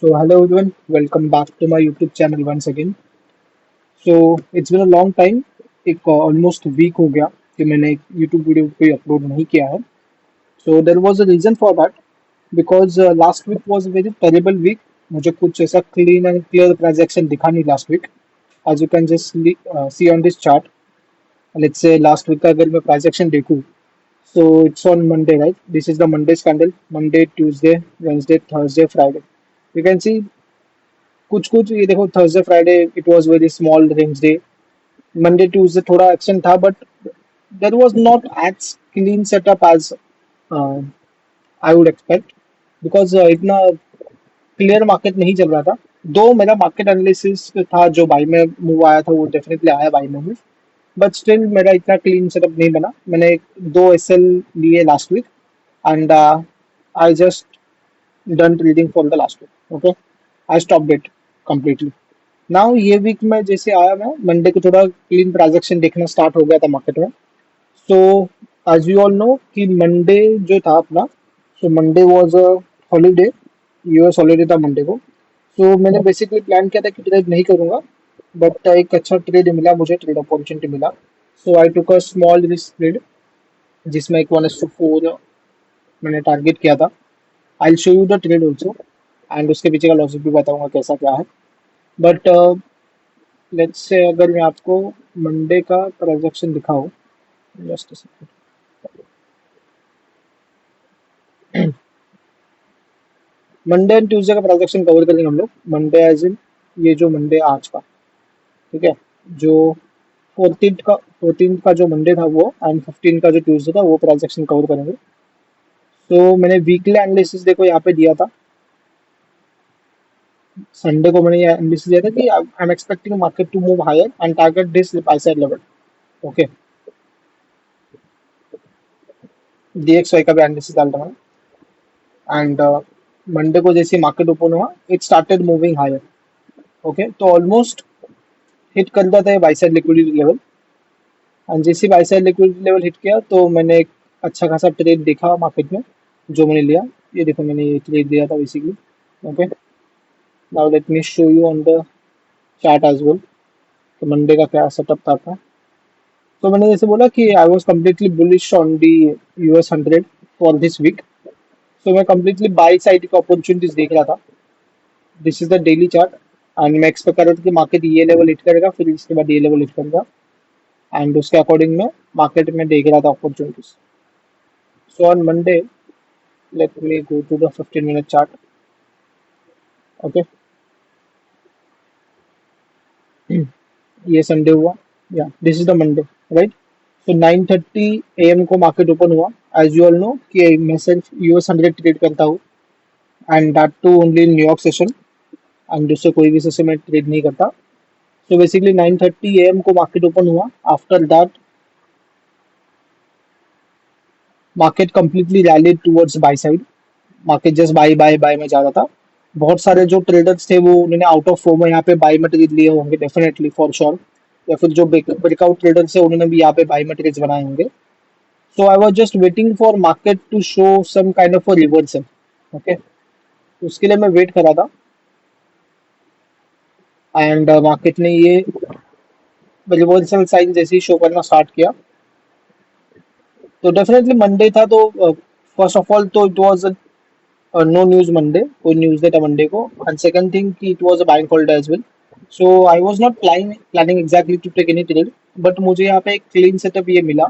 So hello everyone, welcome back to my YouTube channel once again. So it's been a long time, एक almost week हो गया कि मैंने एक YouTube video कोई अपलोड नहीं किया है. So there was a reason for that because last week was a very terrible week. मुझे कुछ ऐसा clean and clear transaction दिखा नहीं last week. As you can just see on this chart, let's say last week का अगर मैं transaction देखूँ, so it's on Monday, right? This is the Monday candle. Monday, Tuesday, Wednesday, Thursday, Friday. You can see कुछ कुछ ये देखो Thursday Friday it was very small range day. Monday Tuesday थोड़ा action था but there was not as clean setup as I would expect because इतना clear market नहीं चल रहा था. दो मेरा मार्केट एनालिसिस था जो बाई में मूव आया था वो डेफिनेटली आया बाई में मूव, बट स्टिल मेरा इतना क्लीन सेटअप नहीं बना. मैंने दो एसएल लिए last week and I just done trading for the last week. Okay, I stop it completely. Now ये वीक में जैसे आया मैं मंडे को थोड़ा क्लीन ट्रांजेक्शन देखना स्टार्ट हो गया था मार्केट में. So as you all know कि मंडे जो था अपना, so Monday was a holiday, US holiday था मंडे को. सो मैंने बेसिकली प्लान किया था कि ट्रेड नहीं करूंगा, बट एक अच्छा ट्रेड मिला मुझे, ट्रेड अपॉर्चुनिटी मिला. सो आई टुक अ स्मॉल रिस्क ट्रेड जिसमें एक 1:4 मैंने टारगेट किया था. I show you the trade also and उसके पीछे का लॉजिक भी बताऊंगा कैसा क्या है. बट लेट्स से अगर मैं आपको मंडे का ट्रांजैक्शन दिखाऊं, जस्ट मंडे एंड ट्यूसडे का ट्रांजैक्शन कवर करेंगे हम लोग. मंडे एज इन ये जो मंडे आज का, ठीक है, जो 14 का जो मंडे था वो एंड 15 का जो ट्यूसडे था वो ट्रांजैक्शन कवर करेंगे. तो मैंने वीकली एनालिसिस देखो यहाँ पे दिया था. संडे को मैंने ये एनालिसिस दिया था कि I am expecting market to move higher and target this buy side level. Okay, DXY का भी एनालिसिस डाल रहा हूँ एंड मंडे को जैसे मार्केट ओपन हुआ it started moving higher. Okay, तो ऑलमोस्ट हिट कर दिया था buy side liquidity level and जैसे buy side liquidity level hit किया तो मैंने एक अच्छा खासा ट्रेड देखा मार्केट में जो मैंने लिया. ये देखो मैंने ये ट्रेड लिया था basically. Okay, now let me show you on the chart as well तो मंडे का क्या सेटअप था. तो मैंने जैसे बोला कि I was completely bullish on the US 100 for this week. So मैं कम्प्लीटली बाई साइड की अपॉर्चुनिटीज देख रहा था. This is the daily chart and मैं एक्सपेक्ट कर रहा था कि मार्केट ये लेवल हिट करेगा फिर इसके बाद ये लेवल हिट करेगा एंड उसके अकॉर्डिंग में मार्केट में देख रहा था opportunities. So on Monday let me go to the 15 minute chart. Okay, ये संडे हुआ, या this is the Monday, right. So 9:30 AM को मार्केट ओपन हुआ. एज यू ऑल नो कि मैं सिर्फ यूएस 100 ट्रेड करता हूँ and that to only New York session and दूसरे कोई भी सेशन में ट्रेड नहीं करता. सो बेसिकली 9:30 AM को मार्केट ओपन हुआ. After that market completely rallied towards buy side. Market just buy buy buy में जा रहा था. बहुत सारे जो ट्रेडर्स थे वो उन्होंने आउट ऑफ फोमो यहाँ पे बाय में ट्रेड लिए होंगे डेफिनेटली फॉर श्योर, या फिर जो ब्रेकआउट ट्रेडर्स है उन्होंने भी यहाँ पे बाय में ट्रेड्स बनाए होंगे. So I was just waiting for market to show some kind of a reversal. Okay, उसके लिए मैं वेट कर रहा था एंड मार्केट ने ये रिवर्सल साइन जैसे ही शो करना स्टार्ट किया. तो डेफिनेटली मंडे था तो फर्स्ट ऑफ ऑल तो it was no news Monday, कोई न्यूज नहीं था मंडे को. एंड सेकंड थिंग कि it was a bank holiday as well. So I was not planning exactly to take any trade, but मुझे यहाँ पे एक क्लीन सेटअप ये मिला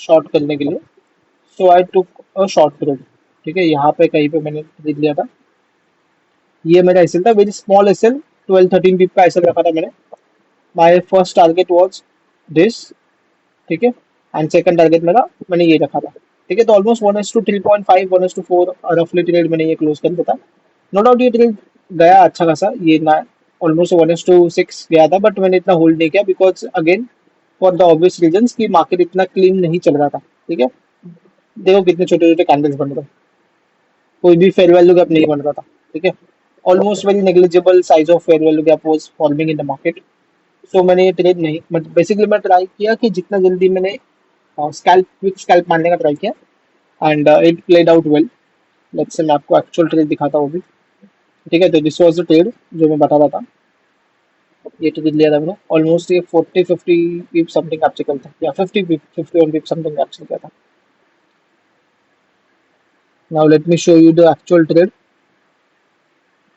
शॉर्ट करने के लिए. सो आई टुक अ शॉर्ट ट्रेड. ठीक है, यहाँ पे कहीं पे मैंने खरीद लिया था. ये मेरा एसएल था, वेरी स्मॉल एसएल, 12-13 पिप का एसएल रखा था मैंने. My first target was this, ठीक है, एंड सेकंड टारगेट मेरा मैंने ये रखा था. ठीक है, तो ऑलमोस्ट 1:3.5 1:4 रफली ट्रेड मैंने ये क्लोज कर दिया था. नो डाउट ये ट्रेड गया अच्छा खासा, ये ना ऑलमोस्ट 1:6 गया था, बट मैंने इतना होल्ड नहीं किया because again for the obvious reasons कि मार्केट इतना क्लीन नहीं चल रहा था. ठीक है, देखो कितने छोटे छोटे कैंडल्स बन रहे हैं, कोई भी फेयर वैल्यू गैप नहीं बन रहा था. ठीक है, almost very negligible size of fair value gap was forming in the market. So मैंने ये ट्रेड नहीं, मतलब बेसिकली मैं ट्राई किया कि जितना जल्दी मैंने स्कैल्प क्विक स्कैल्प मारने का ट्राई किया and it played out well. Let's say मैं आपको एक्चुअल ट्रेड दिखाता हूँ अभी। ठीक है, तो दिस वाज द ट्रेड जो मैं बता रहा था। ये ट्रेड लिया था मैंने, ऑलमोस्ट ये 40-50 पिप समथिंग कैप्सिकल था, या 51 पिप समथिंग कैप्सिकल किया था। Now let me show you the actual trade.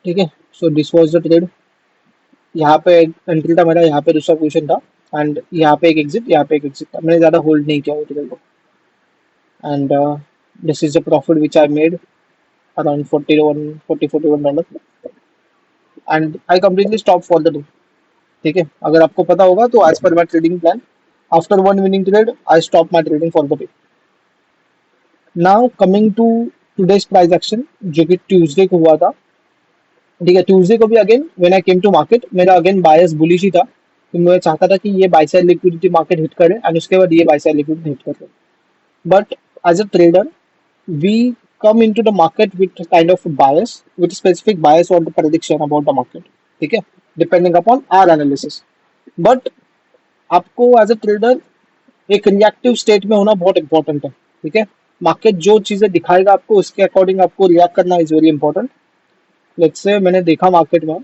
ठीक है, so this was the trade. यहाँ पे एंट्री था मेरा, यहाँ पे दूसरा पोजीशन था, एंड यहाँ पे एक एग्जिट, यहाँ पे एक एग्जिट था। मैंने ज़्यादा होल्ड नहीं किया वो ट्रेड को, and this is the profit which I made around 41 and I completely stop for the day. ठीक है, अगर आपको पता होगा तो as per my trading plan, after one winning trade I stop my trading for the day. Now coming to today's price action, जो कि Tuesday को हुआ था। ठीक है, ट्यूसडे को भी again when I came to market, मेरा अगेन बायस बुलिश ही था, तो मैं चाहता था कि ये buy side liquidity market hit करे एंड उसके बाद ये बाय साइड लिक्विडिटी हिट करे। But as a trader we come into the market with kind of a bias, with specific bias or the prediction about the market. ठीक है, depending upon our analysis. But आपको as a trader एक reactive state में होना बहुत important है। ठीक है, मार्केट जो चीजें दिखाएगा आपको उसके अकॉर्डिंग आपको रिएक्ट करना is very important. Let's say मैंने देखा मार्केट में,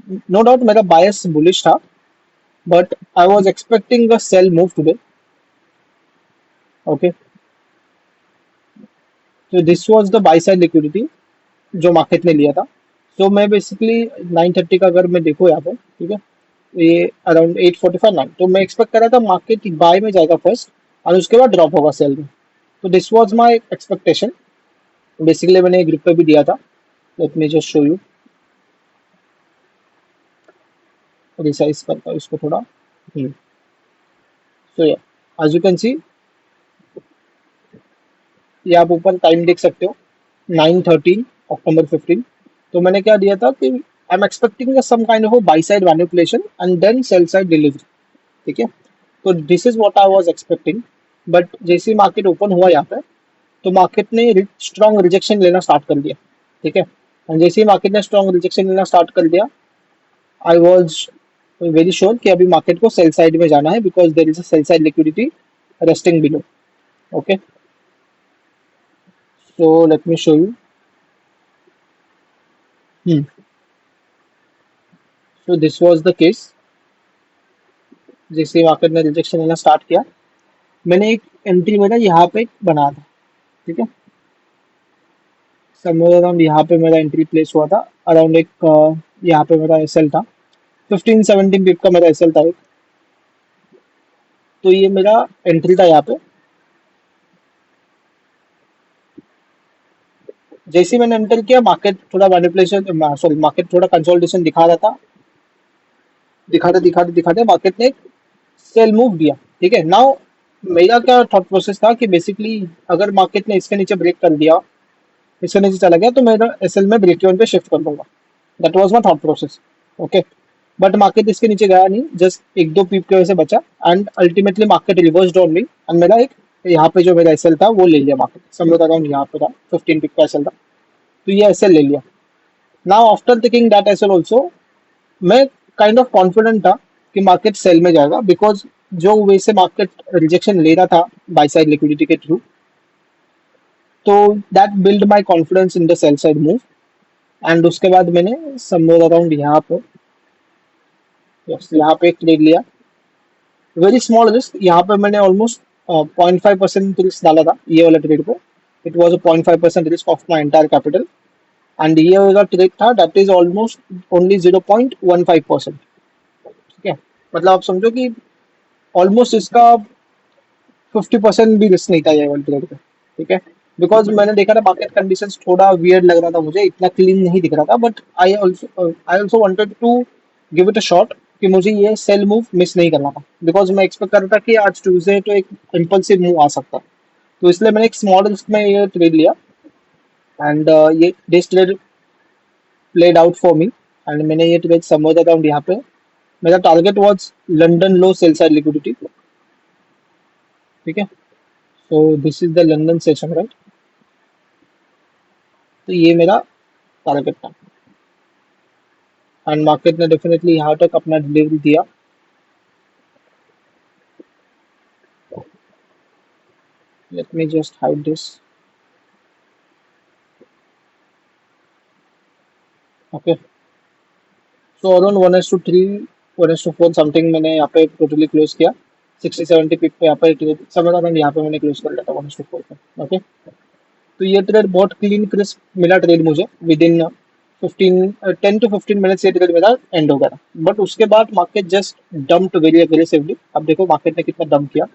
नो डाउट मेरा बायस बुलिश था, but I was expecting a sell move today. Okay, तो this was the buy side liquidity जो मार्केट ने लिया था। सो मैं बेसिकली 9:30 का अगर मैं देखूँ यहाँ पे, ठीक है, तो ये अराउंड 8:45-9, तो मैं एक्सपेक्ट कर रहा था मार्केट बाय में जाएगा फर्स्ट और उसके बाद ड्रॉप होगा सेल में। तो this was my expectation. Basically मैंने ग्रुप पे भी दिया था। Let me just show you, resize करता हूँ इसको थोड़ा। सो या एज यू कैन सी, ये आप ऊपर टाइम देख सकते हो, 9:13 अक्टूबर 15। तो मैंने क्या दिया था कि I am expecting some kind of buy side manipulation and then sell side delivery. ठीक है, तो this is what I was expecting. But जैसे ही मार्केट ओपन हुआ यहाँ पे, तो मार्केट ने स्ट्रॉन्ग रिजेक्शन लेना स्टार्ट कर दिया। ठीक है, और जैसे ही मार्केट ने स्ट्रॉन्ग रिजेक्शन लेना स्टार्ट कर दिया, आई वाज वेरी श्योर कि अभी मार्केट को सेल साइड में जाना है, because there is a sell side liquidity resting below. Okay, so let me show you. So this was the case. जैसे मार्केट ने रिजेक्शन लेना स्टार्ट किया, मैंने एक एंट्री मेरा यहाँ पे बनाया था। ठीक है, समवेयर अराउंड यहाँ पे मेरा एंट्री प्लेस हुआ था, अराउंड एक यहाँ पे मेरा एसएल था, 15-17 पिप का मेरा एसएल था एक। तो ये मेरा एंट्री था यहाँ पे। जैसे ही मैंने एंटर किया, मार्केट थोड़ा मैनिपुलेशन, सॉरी, मार्केट थोड़ा कंसोलिडेशन दिखा रहा था। दिखाते दिखाते दिखाते मार्केट ने सेल मूव दिया। ठीक है, नाउ मेरा क्या थॉट प्रोसेस था कि बेसिकली अगर मार्केट ने इसके नीचे ब्रेक कर दिया, इसके नीचे चला गया, तो मैं एसएल में ब्रेक इवन पे शिफ्ट कर दूंगा। That was my thought process. Okay, but market इसके नीचे गया नहीं, जस्ट एक दो पीप की वजह से बचा, and ultimately market reverse on me, and मेरा एक यहाँ पे जो मेरा एसएल था वो ले लिया मार्केट, समझो अराउंड यहाँ पे था, 15 पिप का एसएल था, तो ये एसएल ले लिया। Now after taking that SL also, मैं काइंड ऑफ कॉन्फिडेंट था कि मार्केट सेल में जाएगा, बिकॉज जो वे से मार्केट रिजेक्शन ले रहा था बाई साइड लिक्विडिटी के थ्रू, तो that build my confidence in the sell side move. And उसके बाद मैंने समवेयर अराउंड यहाँ पे, yes, यहाँ पे एक ट्रेड लिया, वेरी स्मॉल रिस्क। यहाँ पे मैंने ऑलमोस्ट 0.5% रिस्क डाला था ये वाला ट्रेड पे। It was a 0.5% risk of my entire capital, and ये वाला ट्रेड था दैट इज ऑलमोस्ट ओनली 0.15%। ठीक है, मतलब आप समझो कि ऑलमोस्ट इसका 50% भी रिस्क नहीं था ये वाले ट्रेड पे। ठीक है, बिकॉज मैंने देखा था मार्केट कंडीशंस थोड़ा वियर्ड लग रहा था मुझे, इतना क्लीन नहीं दिख रहा था, but I also wanted to give it a shot कि मुझे ये सेल मूव मिस नहीं करना था, बिकॉज मैं एक्सपेक्ट कर रहा था कि आज ट्यूसडे तो एक इम्पल्सिव मूव आ सकता है। तो इसलिए मैंने एक स्मॉल रिस्क में ये ट्रेड लिया, एंड ये this trade played out for me, and मैंने ये ट्रेड समझा था यहाँ पे। मेरा target was London low sell side liquidity. ठीक है, so this is the London session, right. तो ये मेरा टारगेट था, एंड मार्केट ने डेफिनेटली यहाँ तक अपना डिलीवरी दिया। Let me just hide this. Okay, so around 1:3, 1:4 something मैंने यहाँ पे टोटली क्लोज किया। 60-70 पिप पे यहाँ पे समझ अराउंड यहाँ पे मैंने क्लोज कर लिया था 1:4 पे। ओके, तो ये ट्रेड बहुत क्लीन क्रिस्प मिला ट्रेड मुझे विद इन 10 to 15 मिनट्स ये ट्रेड मेरा एंड हो गया था। बट उसके बाद market just dumped very aggressively. अब देखो मार्केट ने कितना डंप किया।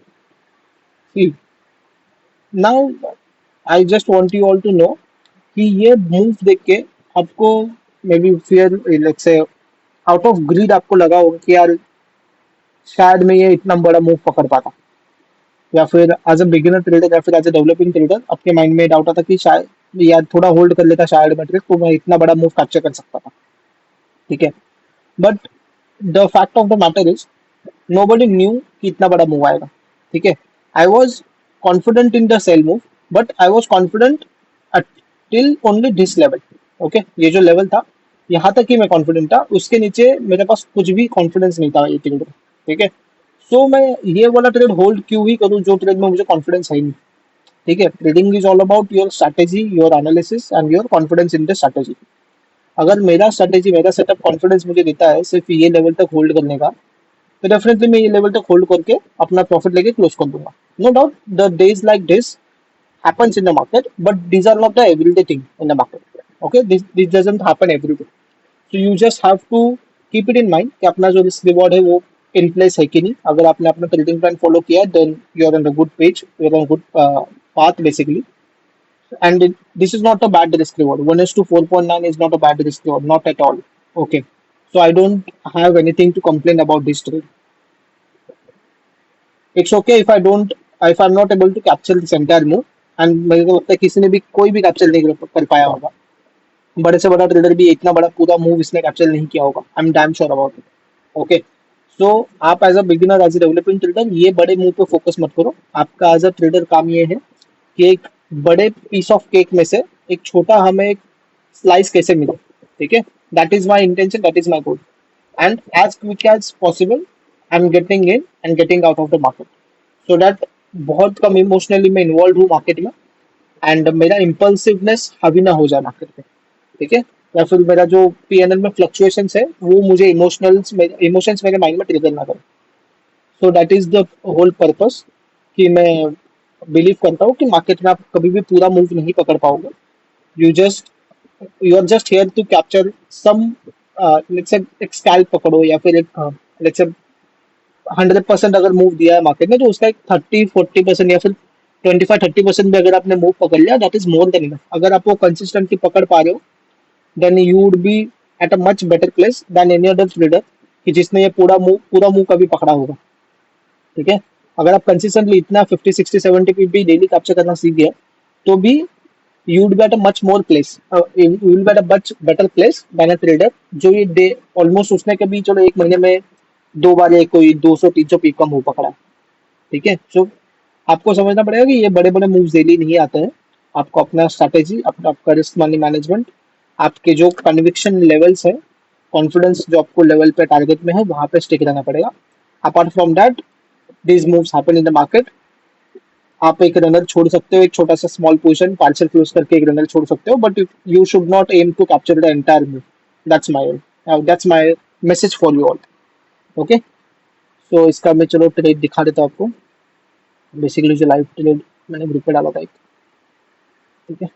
Now I just want you all to know कि ये मूव देख के आपको maybe fear let's say out of greed आपको लगा होगा कि यार शायद मैं ये इतना बड़ा मूव पकड़ पाता, या फिर एज अ बिगिनर ट्रेडर या फिर एज अ डेवलपिंग ट्रेडर आपके माइंड में डाउट आता कि शायद यार थोड़ा होल्ड कर लेता, शायद मैं ट्रेड तो मैं इतना बड़ा मूव कैप्चर कर सकता था। ठीक है, but the fact of the matter is nobody knew कि इतना बड़ा मूव आएगा। ठीक है, I was confident in the cell move, but I was confident till only this level. Okay, ये जो लेवल था यहाँ तक ही मैं कॉन्फिडेंट था, उसके नीचे मेरे पास कुछ भी कॉन्फिडेंस नहीं था ये ट्रेड। ठीक है, सो मैं ये वाला ट्रेड होल्ड क्यों ही करूँ जो ट्रेड में मुझे कॉन्फिडेंस है ही नहीं। ठीक है, trading is all about your strategy, your analysis and your confidence in the strategy. अगर मेरा स्ट्रैटेजी, मेरा सेटअप कॉन्फिडेंस मुझे देता है सिर्फ ये लेवल तक होल्ड करने का, तो डेफिनेटली मैं ये लेवल तक होल्ड करके अपना प्रॉफिट लेके क्लोज कर दूंगा। No doubt the days like this happens in the market, but these are not the everyday thing in the market. Okay, this doesn't happen every day. So you just have to keep it in mind कि अपना जो risk reward है वो in place है कि नहीं। अगर आपने अपना ट्रेडिंग प्लान फॉलो किया then you are on the good page, you are on good path basically. And this is not a bad risk reward. 1 is to 4.9 is not a bad risk reward, not at all. Okay, so I don't have anything to complain about this trade. It's okay if I don't, if I am not able to capture this entire move. And मुझे तो लगता है किसी ने भी कोई भी capture नहीं कर पाया होगा, बड़े से बड़ा ट्रेडर भी इतना बड़ा पूरा मूव इसने कैप्चर नहीं किया होगा। I am damn sure about it. Okay, so आप as a beginner, as a developing trader ये बड़े मूव पे फोकस मत करो। आपका एज अ ट्रेडर काम ये है कि एक बड़े पीस ऑफ केक में से एक छोटा हमें एक स्लाइस कैसे मिले। ठीक है, that is my intention, that is my goal. And as quick as possible I am getting in and getting out of the market, so that बहुत कम इमोशनली मैं इन्वॉल्व हूँ मार्केट में एंड मेरा इम्पल्सिवनेस हावी ना हो जाए मार्केट पे। ठीक है, या फिर मेरा जो पीएनएल में फ्लक्चुएशंस है वो मुझे इमोशंस मेरे माइंड में ट्रिगर ना करे। So that is the whole purpose कि मैं बिलीव करता हूँ कि मार्केट में आप कभी भी पूरा मूव नहीं पकड़ पाओगे। You just, you are just here to capture some, let's say एक स्कैल्प पकड़ो या फिर एक लेट्स से 100% अगर मूव दिया है मार्केट में तो उसका एक 30-40% या फिर 25-30% भी अगर आपने मूव पकड़ लिया that is more than enough. अगर आप वो कंसिस्टेंटली पकड़ पा रहे हो then you would be at a much better place than any other trader कि जिसने ये पूरा मूव कभी पकड़ा होगा। ठीक है, अगर आप कंसिस्टेंटली इतना 50-60-70 पी डेली कैप्चर करना सीख गए तो भी you would be at a much more place, you will be at a much better place than a trader जो ये डे ऑलमोस्ट उसने कभी चलो एक महीने में 2 बार या कोई 200-300 पीक का मूव पकड़ा है। ठीक है, सो आपको समझना पड़ेगा कि ये बड़े बड़े मूव्स डेली नहीं आते हैं। आपको अपना स्ट्रैटेजी, अपना आपका रिस्क मनी मैनेजमेंट, आपके जो कन्विक्शन लेवल्स है, कॉन्फिडेंस जो आपको लेवल पे टारगेट में है वहां पे स्टिक रहना पड़ेगा। Apart from that these moves happen in the market। आप एक रनर छोड़ सकते हो, एक छोटा सा स्मॉल पोजीशन पार्शियल क्लोज करके एक रनर छोड़ सकते हो, but you should not aim to capture the entire move. That's my message for you all. Okay, so इसका मैं चलो ट्रेड दिखा देता हूँ आपको। बेसिकली जो लाइव ट्रेड मैंने ग्रुप पे डाला था एक। ठीक है,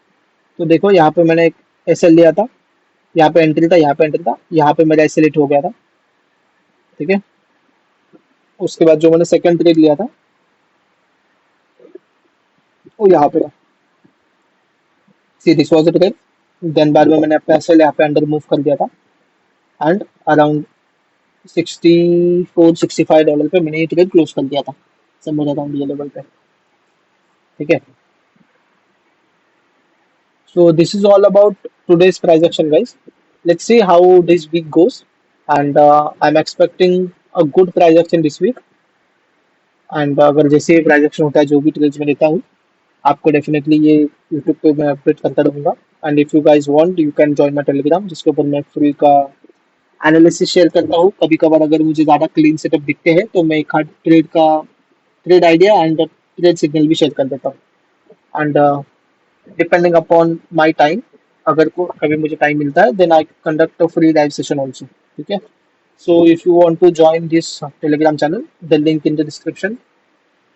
तो देखो यहाँ पे मैंने एक एसएल लिया था, यहाँ पे एंट्री था, यहाँ पे एंट्री था, यहाँ पे मेरा एसएल हिट हो गया था। ठीक है, उसके बाद जो मैंने सेकंड ट्रेड लिया था वो यहाँ पे था। See this was a trade, then बाद में मैंने अपना एसएल यहाँ पे अंडर मूव कर दिया था एंड अराउंड $64-65 पे मैंने ये ट्रेड क्लोज कर दिया था समझ अराउंड ये लेवल पे। ठीक है, so this is all about today's price action guys। Let's see how this week goes and I'm expecting a good price action this week। And अगर जैसे प्राइस एक्शन होता है जो भी ट्रेड्स में देता हूँ आपको डेफिनेटली ये यूट्यूब पे मैं अपडेट करता रहूँगा। And if you guys want you can join my Telegram जिसके ऊपर मैं फ्री का एनालिसिस शेयर करता हूँ। कभी कभार अगर मुझे ज़्यादा क्लीन सेटअप दिखते हैं तो मैं एक hard trade idea and trade signal भी शेयर कर देता हूँ। And depending upon my time अगर को कभी मुझे टाइम मिलता है then I conduct a free live session also. ठीक है. So if you want to join this Telegram channel, the link in the description,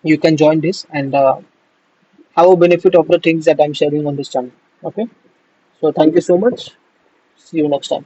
you can join this and have a benefit of the things that I'm sharing on this channel. Okay. So thank you so much. See you next time.